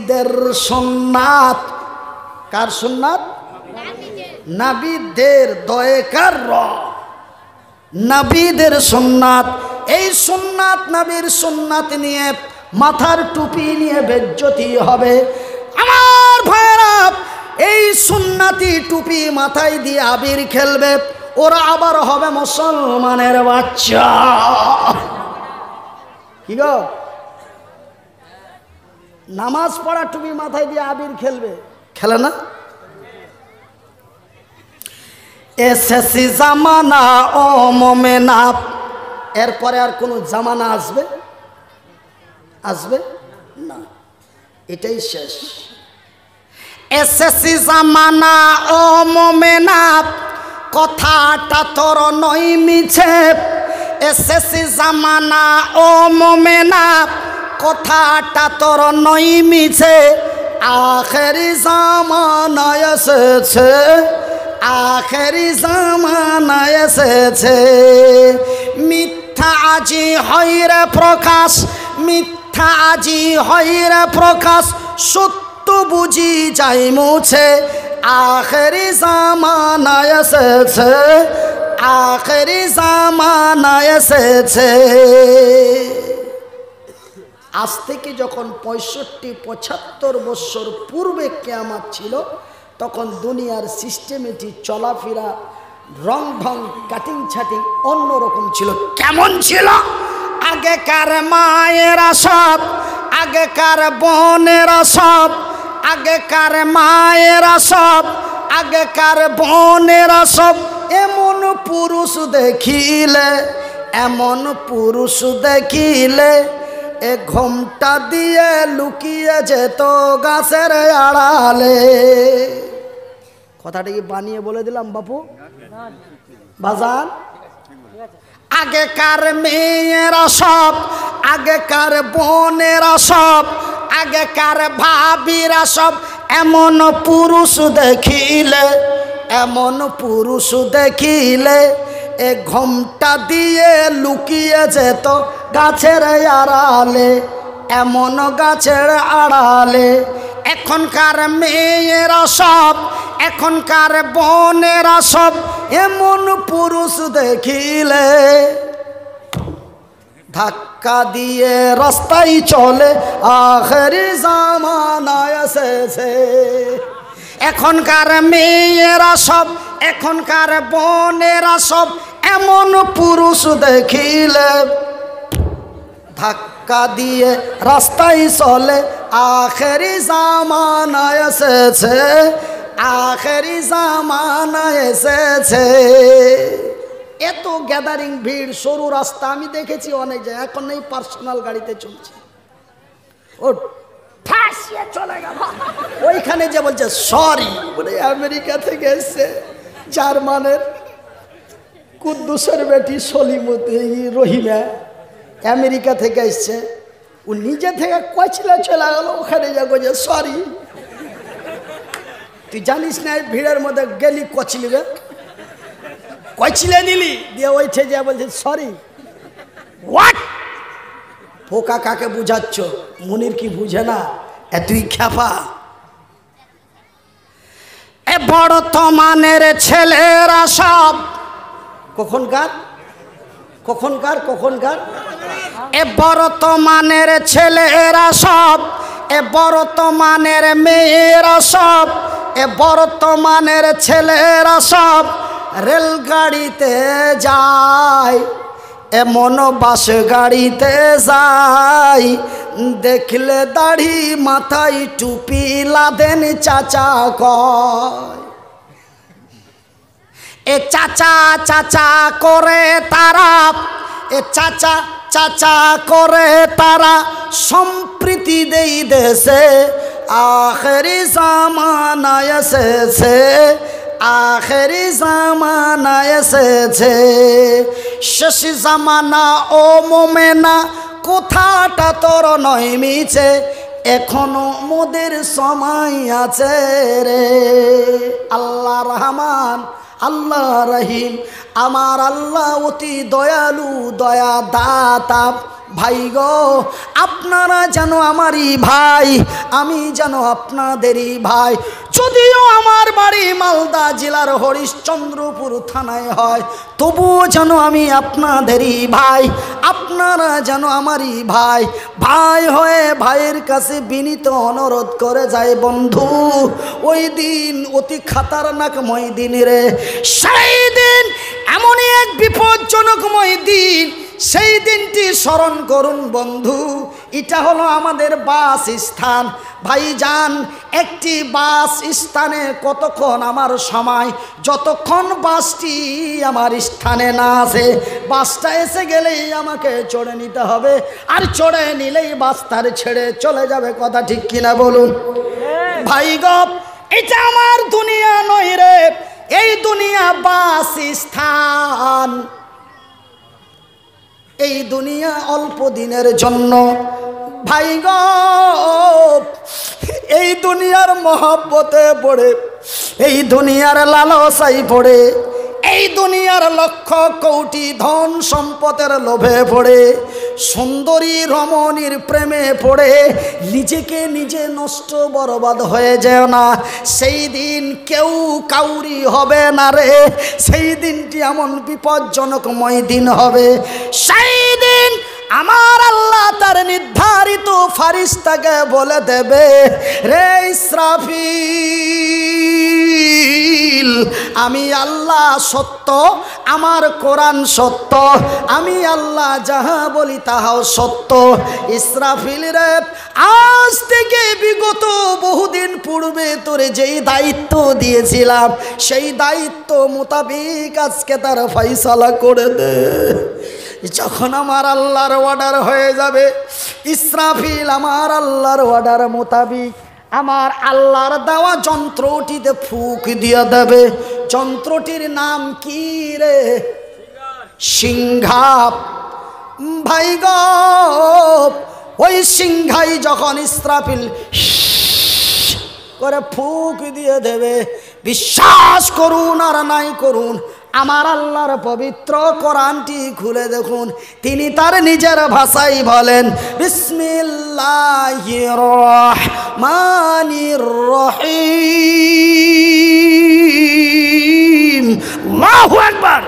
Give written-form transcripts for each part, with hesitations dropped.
নবীদের সুন্নাত। কার সুন্নাত? নবীদের দয়কার র, নবীদের সুন্নাত। এই সুন্নাত, নবীর সুন্নাত নিয়ে মাথার টুপি নিয়ে বেজ্জতি হবে। আমার ভাইরা, এই সুন্নাতি টুপি মাথায় দিয়ে আবির খেলবে, ওরা আবার হবে মুসলমানের বাচ্চা। কি গো, নামাজ পড়া টুপি মাথায় দিয়ে আবির খেলবে, খেলে না? এসেসি জামানা ও মোমেনা, এরপরে আর কোন জামানা আসবে? আসবে না, এটাই শেষ। এসেসি জামানা ও মোমেনা, কথাটা তোর নয় মিছে। এসেসি জামানা ও মোমেনা, কথাটা তোর নয় মিছে। আখেরি জামানা এসেছে, আখেরি জামানা এসেছে। মিথ্যা আজি হইরে প্রকাশ, মিথ্যা আজি হইরে প্রকাশ, সত্য বুঝি যাই মুছে। আখেরি জামানা এসেছে, আখেরি জামানা এসেছে। আজ থেকে যখন 65-75 বছর পূর্বে কিয়ামত ছিল, তখন দুনিয়ার সিস্টেমেটিক চলাফেরা, রং ঢং, কাটিং ছাটিং অন্যরকম ছিল। কেমন ছিল? আগেকার মায়েরা সব, আগেকার বোনেরা সব, আগেকার মায়েরা সব, আগেকার বোনেরা সব এমন পুরুষ দেখিলে, এমন পুরুষ দেখিলে এ ঘোমটা দিয়ে লুকিয়ে যেত গাছের আড়ালে। কথাটা কি বানিয়ে বলে দিলাম বাপু? বাজান, আগেকার মেয়েরা সব, আগেকার বোনেরা সব, আগেকার ভাবিরা সব এমন পুরুষ দেখিলে, এমন পুরুষ দেখিলে এ ঘোমটা দিয়ে লুকিয়ে যেত গাছের আড়ালে, এমন গাছের আড়ালে। এখনকার মেয়েরা সব, এখনকার বোনেরা সব এমন পুরুষ দেখিলে ধাক্কা দিয়ে রাস্তায় চলে। আখেরি জামানা এসেছে। এখনকার মেয়েরা সব, এখনকার বোনেরা সব এমন পুরুষ দেখিলে ধাক্কা দিয়ে রাস্তায় চলে। আখেরি জামানা এসেছে, আখেরি জামানা এসেছে। এত গ্যাদারিং ভিড়, সরু রাস্তা আমি দেখেছি অনেক জায়গায়। এখন এই পার্সোনাল গাড়িতে চলছে, ও ফাঁসিয়ে চলে গেল। ওইখানে যে বলছে সরি, বলে আমেরিকা থেকে এসছে, জার্মানের কুদ্দুসের বেটি সলিমতি রহিমা আমেরিকা থেকে এসছে। ও নিজে থেকে কচলে চলে গেল, ওখানে যা বলছে সরি। তুই জানিস না এই ভিড়ের মধ্যে গেলি কচলিবে, কচলে নিলি দিয়ে ওইঠে যা বলছে সরি। হোয়াট? পোকা কাকে বুঝাচ্ছ? মুনির কি বুঝে না? তুই খ্যাপা। এ বর্তমানের ছেলেরা সব, কখনকার কখনকার কখনকার এ বর্তমানের ছেলেরা সব, এ বর্তমানের মেয়েরা সব, এ বর্তমানের ছেলেরা সব রেলগাড়িতে যায়, এমন বাস গাড়িতে যায়। দেখলে দাড়ি মাথায় টুপি লাদেন চাচা কয়। এ চাচা চাচা করে তারা, এ চাচা চাচা করে তারা সম্প্রীতি দেই দেশে। আখেরি জামানা এসেছে, আখেরি জামানা এসেছে। শেষ জামানা ও মোমেনা, কথাটা তোর নয় মিছে। এখনো মোদের সময় আছে রে। আল্লাহ রহমান, আল্লাহ রহিম, আমার আল্লাহ অতি দয়ালু, দয়া দাতা। ভাই গো, আপনারা যেন আমারই ভাই, আমি যেন আপনাদেরই ভাই। যদিও আমার বাড়ি মালদা জেলার হরিশ্চন্দ্রপুর থানায় হয়, তবুও যেন আমি আপনাদেরই ভাই, আপনারা যেন আমারই ভাই। ভাই হয়ে ভাইয়ের কাছে বিনীত অনুরোধ করে যায়, বন্ধু ওই দিন অতি খাতারনাকময় দিন রে। সেই দিন এমনই এক বিপজ্জনকময় দিন, সেই দিনটি স্মরণ করুন বন্ধু। এটা হলো আমাদের বাস স্থান। ভাইজান, একটি বাস স্থানে কতক্ষণ আমার সময়, যতক্ষণ বাসটি আমার স্থানে না আসে, বাসটা এসে গেলেই আমাকে চড়ে নিতে হবে, আর চড়ে নিলেই বাস তার ছেড়ে চলে যাবে। কথা ঠিক কিনা বলুন ভাই গো? এটা আমার দুনিয়া নয় রে, এই দুনিয়া বাস স্থান। এই দুনিয়া অল্প দিনের জন্য ভাই গো। এই দুনিয়ার মহব্বতে পড়ে, এই দুনিয়ার লালসায় পড়ে, এই দুনিয়ার লক্ষ কোটি ধন সম্পদের লোভে পড়ে, সুন্দরী রমণীর প্রেমে পড়ে নিজেকে নিজে নষ্ট বরবাদ হয়ে যায় না। সেই দিন কেউ কাউরি হবে না রে। সেই দিনটি এমন বিপজ্জনকময় দিন হবে। সেই দিন আমার আল্লাহ তার নির্ধারিত ফারিস্তাকে বলে দেবে, রে ইসরাফিল, আমি আল্লাহ সত্য, আমার কোরআন সত্য, আমি আল্লাহ যাহা বলি তাহাও সত্য। ইসরাফিল রে, আজ থেকে বিগত বহুদিন পূর্বে তোরে যেই দায়িত্ব দিয়েছিলাম, সেই দায়িত্ব মোতাবেক আজকে তার ফয়সালা করে দে। যখন আমার আল্লাহর অর্ডার হয়ে যাবে, ইসরাফিল আমার আল্লাহর অর্ডার মোতাবিক আমার আল্লাহর দেওয়া যন্ত্রটিতে ফুঁক দিয়ে দেবে। যন্ত্রটির নাম কি রে? সিংহাপ। ভাই গো, ওই সিংহাই যখন ইসরাফিল করে ফুঁক দিয়ে দেবে, বিশ্বাস করুন আর নাই করুন, আমার আল্লাহর পবিত্র কোরআনটি খুলে দেখুন, তিনি তার নিজের ভাষায় বলেন, বিসমিল্লাহির রহমানির রহিম। আল্লাহু আকবার।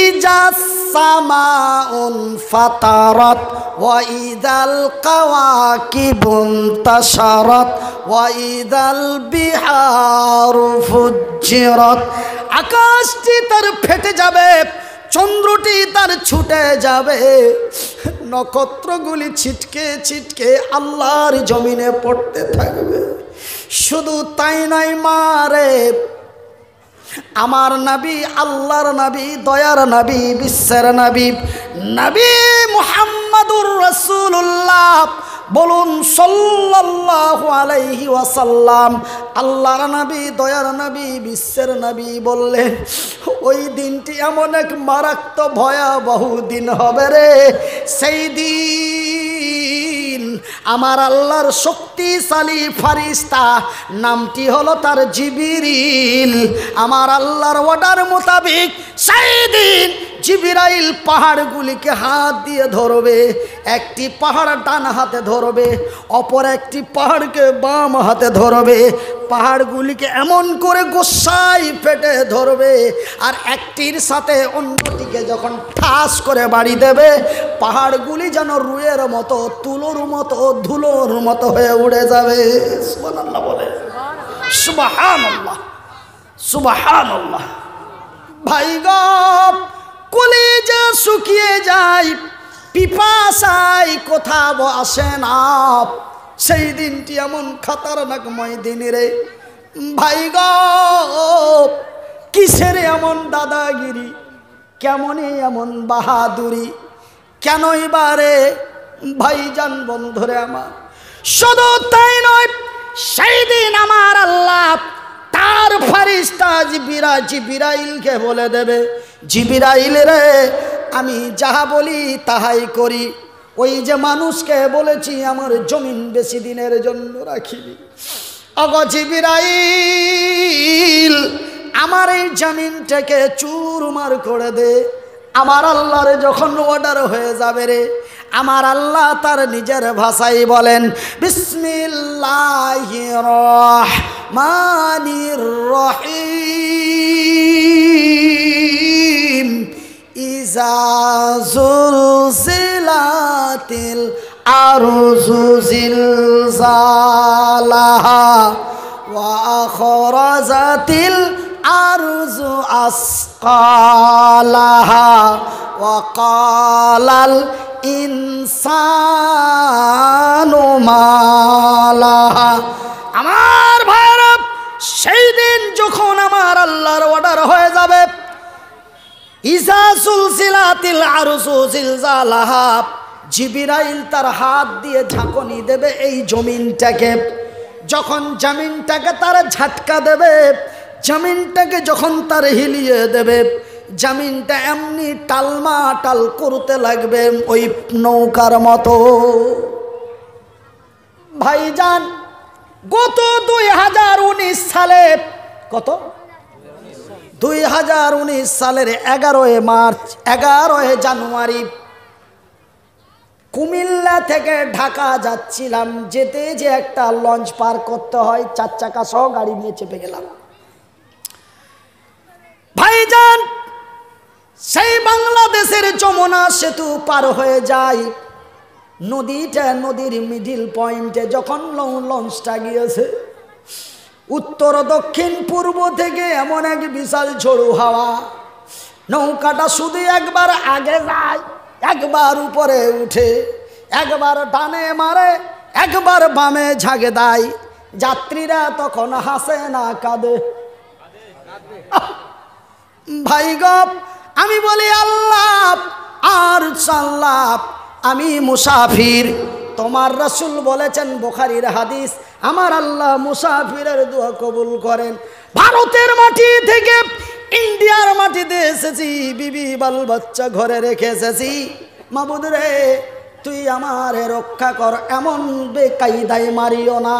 ইজাস সামাউন ফাতারাত ওয়া ইদাল কাওয়াকিবুন তাশারাত ওয়া ইদাল বিহারু ফুজ্জিরাত। আকাশটি তার ফেটে যাবে, চন্দ্রটি তার ছুটে যাবে, নক্ষত্রগুলি ছিটকে ছিটকে আল্লাহর জমিনে পড়তে থাকবে। শুধু তাই নয় মারে, আমার নবী, আল্লাহর নবী, দয়ার নবী, বিশ্বের নবী, নবী মুহাম্মাদুর রাসূলুল্লাহ, বলুন সাল্লাল্লাহু আলাইহি ওয়াসাল্লাম, আল্লাহর নবী, দয়ার নবী, বিশ্বের নবী বললেন, ওই দিনটি এমন এক মারাত্মক ভয়াবহ দিন হবে রে। সেই দিন আমার আল্লাহর শক্তিশালী ফারিস্তা, নামটি হলো তার জিবরিল, আমার আল্লাহর অর্ডার মোতাবেক সেই দিন জিবরাইল পাহাড়গুলিকে হাত দিয়ে ধরবে। একটি পাহাড় ডান হাতে ধরবে, অপর একটি পাহাড়কে বাম হাতে ধরবে। পাহাড়গুলিকে এমন করে গোসাই পেটে ধরবে, আর একটির সাথে অন্যটিকে যখন ঠাস করে বাড়ি দেবে, পাহাড়গুলি যেন রুয়ের মতো, তুলোর মতো, ধুলোর মতো হয়ে উড়ে যাবে। সুবহানাল্লাহ বলে, সুবহানাল্লাহ, সুবহানাল্লাহ। ভাই গো, কলিজা শুকিয়ে যায়, পিপাসায় কোথাও আসে না। সেই দিনটি এমন খাতারনাকময় দিন রে। ভাই গো, কিসের এমন দাদাগিরি, কেমনই এমন বাহাদুরি, কেনই বারে ভাইজান বন্ধুরে আমার। শুধু তাই নয়, সেই দিন আমার আল্লাহ তার ফারিস্তা জিবরাইলকে বলে দেবে, জিবরাইল রে, আমি যাহা বলি তাহাই করি। ওই যে মানুষকে বলেছি আমার জমিন বেশি দিনের জন্য রাখিবি, ওগো জিবরাইল, আমার এই জমিনটাকে চুরমার করে দে, আমার আল্লাহর যখন অর্ডার হয়ে যাবে রে, আমার আল্লাহ তার নিজের ভাষায় বলেন বিসমিল্লাহির রহমানির রহিম ইজা জুলজিলাতিল আরজু জিলজালাহা ওয়া আখরাজাতিল আরজু আসকালাহা ওয়া ক্বালাল ইনসানু মালাহা। আমার ভাইরা, সেই দিন যখন আমার আল্লাহর অর্ডার হয়ে যাবে, ইজা সুলসিলাতিল আরজু জিলজালাহা, জিবরাইল তার হাত দিয়ে ঝাঁকুনি দেবে এই জমিনটাকে। যখন জমিনটাকে তার ঝাটকা দেবে, জমিনটাকে যখন তার হিলিয়ে দেবে, জমিনটা এমনি টালমাটাল করতে লাগবে ওই নৌকার মতো। ভাইজান, গত 2019 সালে, কত 2019 সালের 11 মার্চ 11 জানুয়ারি কুমিল্লা থেকে ঢাকা যাচ্ছিলাম, যেতে যে একটা লঞ্চ পার করতে হয়, 4 চাকা সহ গাড়ি নিয়ে চেপে গেলাম। ভাইজান, সেই বাংলাদেশের যমুনা সেতু পার হয়ে যায়, নদীর মিডিল পয়েন্টে যখন লঞ্চটা গিয়েছে, উত্তর দক্ষিণ পূর্ব থেকে এমন এক বিশাল ঝোড়ো হাওয়া, নৌকাটা শুধু একবার আগে যায়, একবার উপরে উঠে, একবার ডানে মারে, একবার বামে ঝাঁকে দেয়। যাত্রীরা তখন হাসে না কাঁদে? ভাই গো, আমি বলি আল্লাহ আর সাল্লাহ, আমি মুসাফির। তোমার রাসূল বলেছেন, বুখারীর হাদিস, আমার আল্লাহ মুসাফিরের দোয়া কবুল করেন। ভারতের মাটি থেকে ইন্ডিয়ার মাটিতে এসেছি, বিবি বাল বাচ্চা ঘরে রেখে এসেছি। মাবুদ রে, তুই আমারে রক্ষা কর, এমন বেকায়দায় মারিও না।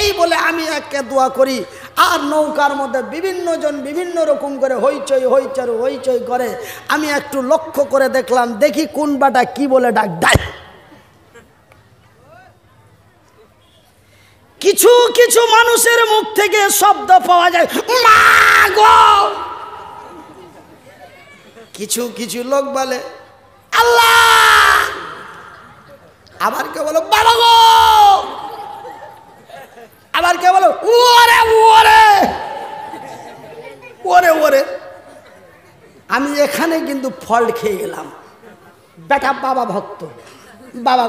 এই বলে আমি একে দোয়া করি, আর নৌকার মধ্যে বিভিন্ন জন বিভিন্ন রকম করে হইচই হইচই হইচই করে। আমি একটু লক্ষ্য করে দেখলাম, দেখি কোন বাটা কি বলে ডাক দেয়। কিছু কিছু মানুষের মুখ থেকে শব্দ পাওয়া যায়, মা গো। কিছু কিছু লোক বলে আল্লাহ, আবার কেউ বলো বাবা গো, আবার কেউ বলো ওরে ওরে ওরে ওরে। আমি এখানে কিন্তু ফল্ট খেয়ে গেলাম, বেটা বাবা ভক্ত, বাবা